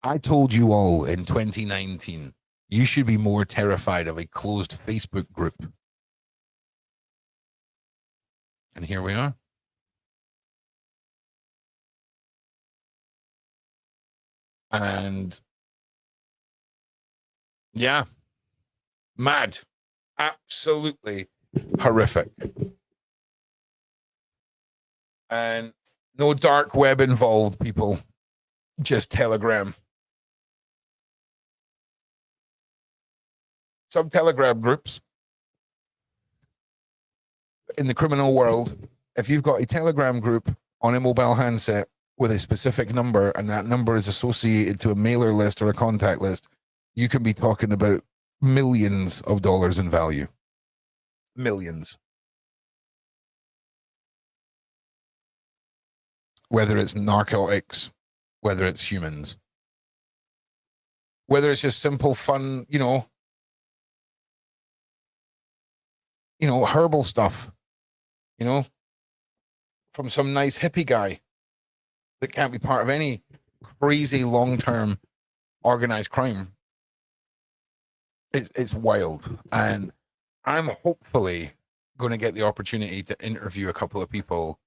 I told you all in 2019, you should be more terrified of a closed Facebook group. And here we are. And yeah, mad, absolutely horrific. And no dark web involved, people, just Telegram. Some Telegram groups in the criminal world, if you've got a Telegram group on a mobile handset with a specific number, and that number is associated to a mailer list or a contact list, you can be talking about millions of dollars in value. Millions. Whether it's narcotics, whether it's humans, whether it's just simple fun, you know, herbal stuff, you know, from some nice hippie guy that can't be part of any crazy long-term organized crime. It's wild. And I'm hopefully going to get the opportunity to interview a couple of people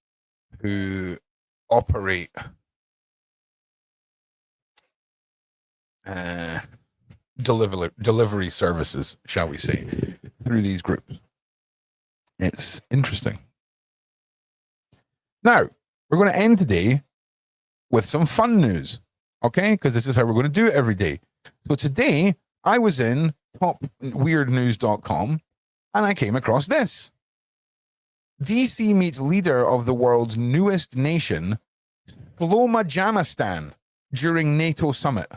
who operate delivery services, shall we say, through these groups. It's interesting. Now, we're going to end today with some fun news, okay? Because this is how we're going to do it every day. So today, I was in topweirdnews.com and I came across this. DC meets leader of the world's newest nation, Slowjamastan, during NATO summit.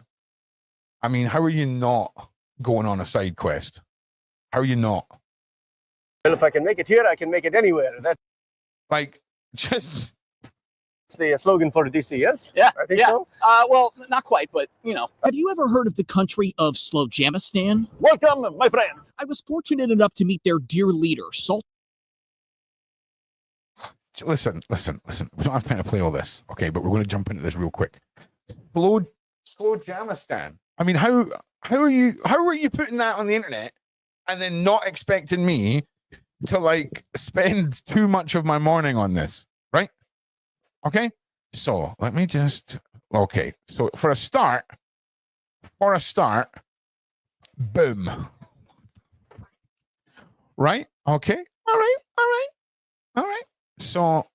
I mean, how are you not going on a side quest? How are you not? Well, if I can make it here, I can make it anywhere. That's like just the slogan for DC, yes? Yeah, I think so. Well, not quite, but you know. Have you ever heard of the country of Slowjamastan? Welcome, my friends. I was fortunate enough to meet their dear leader, Listen. We don't have time to play all this, okay? But we're going to jump into this real quick. Slowjamastan. I mean, how are you putting that on the internet and then not expecting me to like spend too much of my morning on this, right? Okay. So let me just, okay. So for a start, boom. Right? Okay. All right. So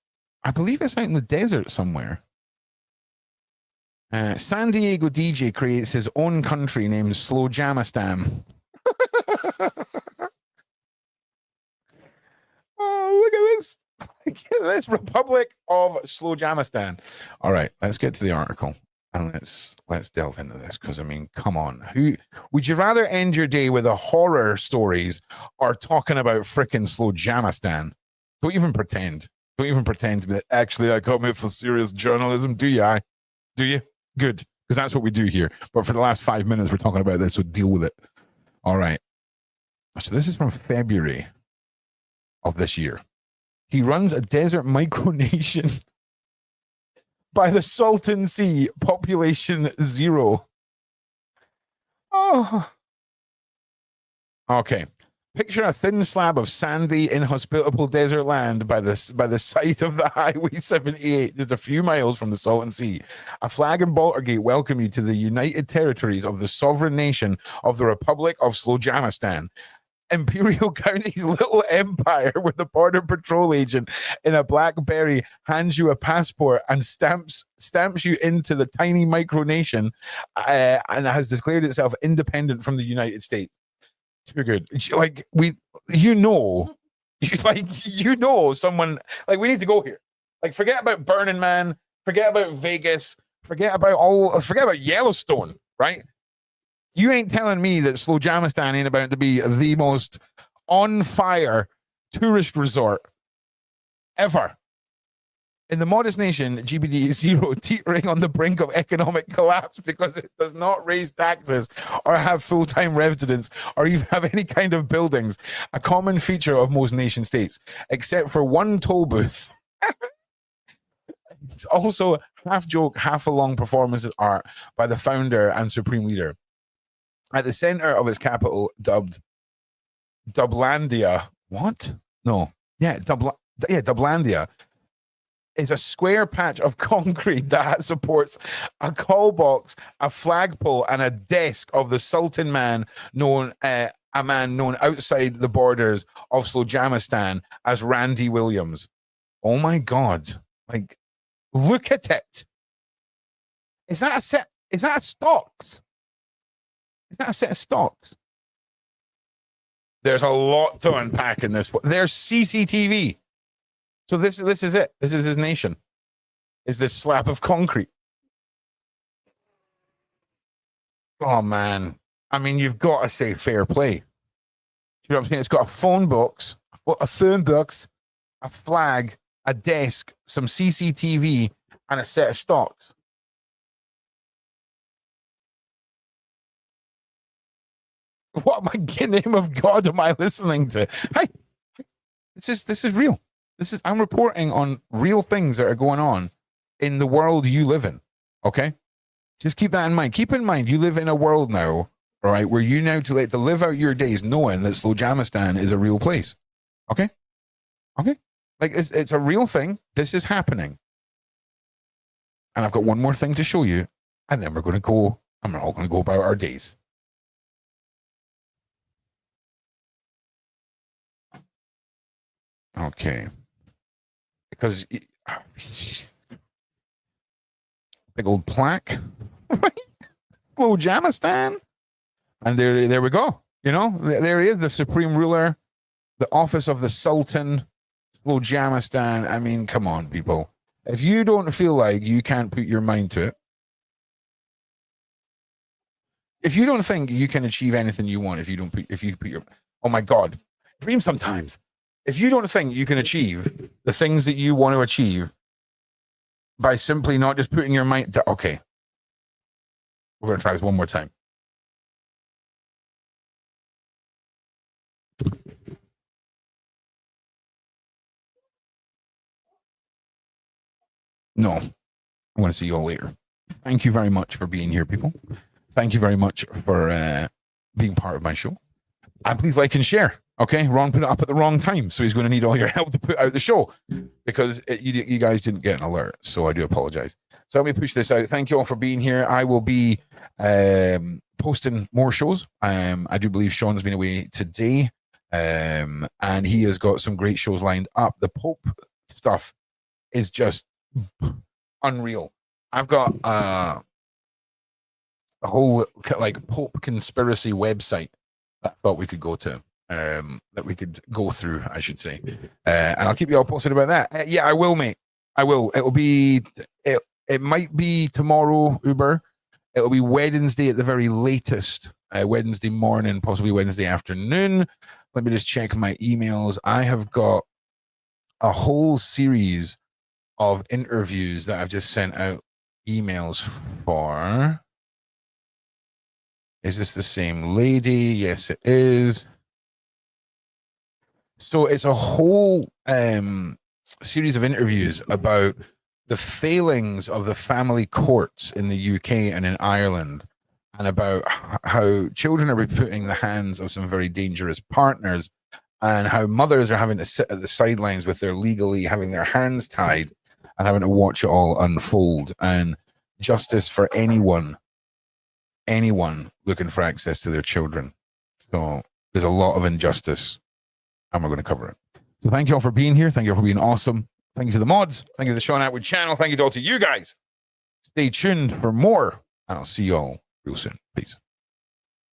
I believe it's out in the desert somewhere. San Diego DJ creates his own country named Slowjamastan. Oh, look at this. Look at this Republic of Slowjamastan. All right, let's get to the article and let's delve into this, because I mean, come on. Who would you rather end your day with a horror stories or talking about freaking Slowjamastan? Don't even pretend. Don't even pretend to be like, actually, I come here for serious journalism. Do you? Do you? Good, because that's what we do here. But for the last 5 minutes, we're talking about this, so deal with it. All right. So this is from February of this year. He runs a desert micronation by the Salton Sea, population 0. Oh. Okay. Picture a thin slab of sandy, inhospitable desert land by the side of the Highway 78, just a few miles from the Salton Sea. A flag and bolter gate welcome you to the United Territories of the sovereign nation of the Republic of Slowjamastan. Imperial County's little empire, where the border patrol agent in a BlackBerry hands you a passport and stamps you into the tiny micronation, and has declared itself independent from the United States. Too good. Like someone, like, we need to go here. Like, forget about Burning Man, forget about Vegas, forget about Yellowstone, right? You ain't telling me that Slowjamastan ain't about to be the most on fire tourist resort ever. In the modest nation, GBD is 0, teetering on the brink of economic collapse because it does not raise taxes or have full-time residents or even have any kind of buildings, a common feature of most nation states, except for one toll booth. It's also half joke, half a long performance of art by the founder and supreme leader. At the center of its capital, dubbed Dublandia. What? No. Yeah, Dublandia is a square patch of concrete that supports a call box, a flagpole, and a desk of the Sultan man known outside the borders of Slowjamastan as Randy Williams. Oh my God. Like, look at it. Is that a stocks? Is that a set of stocks? There's a lot to unpack in this. There's CCTV. So this is it. This is his nation. Is this slab of concrete? Oh man. I mean, you've got to say fair play. You know what I'm saying? It's got a phone box, a flag, a desk, some CCTV, and a set of stocks. What name of God am I listening to? Hi. This is real. I'm reporting on real things that are going on in the world you live in. Okay? Just keep that in mind. Keep in mind, you live in a world now, all right, where you now to live out your days knowing that Slowjamastan is a real place. Okay? Okay? Like, it's a real thing. This is happening. And I've got one more thing to show you, and then we're all going to go about our days. Okay. Because big old plaque, right? Slowjamastan, and there we go. You know, there he is, the supreme ruler, the office of the Sultan, Slowjamastan. I mean, come on, people. If you don't feel like you can't put your mind to it, if you don't think you can achieve anything you want, if you put your, oh my God, dream sometimes. If you don't think you can achieve the things that you want to achieve by simply not just putting your mind to, okay, we're going to try this one more time. No, I'm going to see you all later. Thank you very much for being here, people. Thank you very much for being part of my show. And please like and share. Okay, Ron put it up at the wrong time, so he's going to need all your help to put out the show because you guys didn't get an alert. So I do apologize. So let me push this out. Thank you all for being here. I will be posting more shows. I do believe Sean's been away today, and he has got some great shows lined up. The Pope stuff is just unreal. I've got a whole like Pope conspiracy website that I thought we could go to. That we could go through, I should say, and I'll keep you all posted about that. Yeah, I will, mate. I will. It'll be. It might be tomorrow, Uber. It'll be Wednesday at the very latest. Wednesday morning, possibly Wednesday afternoon. Let me just check my emails. I have got a whole series of interviews that I've just sent out emails for. Is this the same lady? Yes, it is. So it's a whole series of interviews about the failings of the family courts in the UK and in Ireland, and about how children are put in the hands of some very dangerous partners, and how mothers are having to sit at the sidelines with their legally having their hands tied and having to watch it all unfold. And justice for anyone looking for access to their children. So there's a lot of injustice, and we're going to cover it. So thank you all for being here. Thank you all for being awesome. Thank you to the mods. Thank you to the Sean Atwood channel. Thank you to all to you guys. Stay tuned for more, and I'll see you all real soon. Peace.